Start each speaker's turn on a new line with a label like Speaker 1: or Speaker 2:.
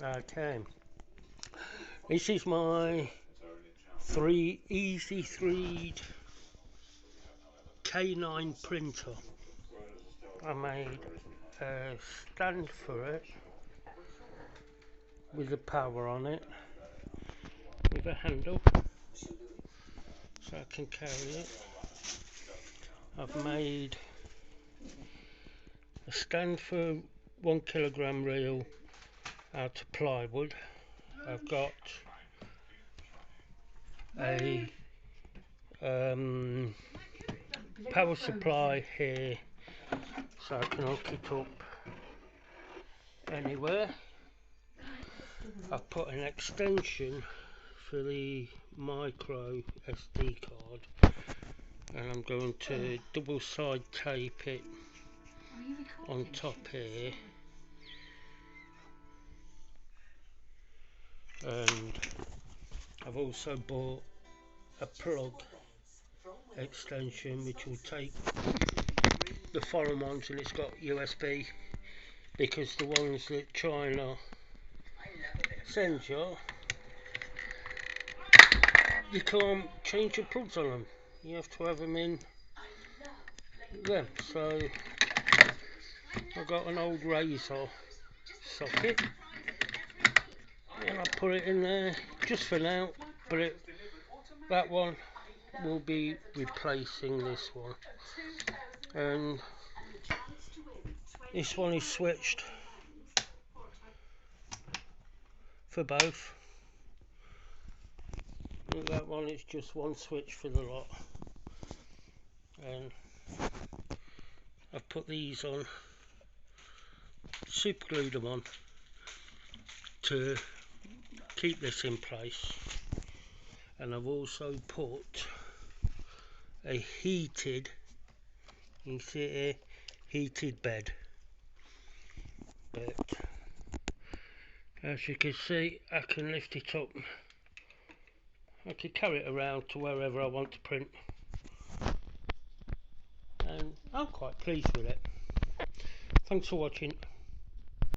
Speaker 1: Okay, this is my FreeThreed K9 printer. I made a stand for it with the power on it, with a handle so I can carry it. I've made a stand for 1 kilogram reel out of plywood. I've got a power supply here so I can hook it up anywhere. I've put an extension for the micro SD card, and I'm going to double side tape it on top here, and I've also bought a plug extension which will take the foreign ones, and it's got USB, because the ones that China sends you can't change the plugs on them, you have to have them in them. So I've got an old razor socket and I put it in there just for now, but that one will be replacing this one, and this one is switched for both. And that one is just one switch for the lot, and I've put these on, super glued them on to keep this in place, and I've also put a heated, you can see it here, heated bed. But as you can see, I can lift it up, I can carry it around to wherever I want to print, and I'm quite pleased with it. Thanks for watching.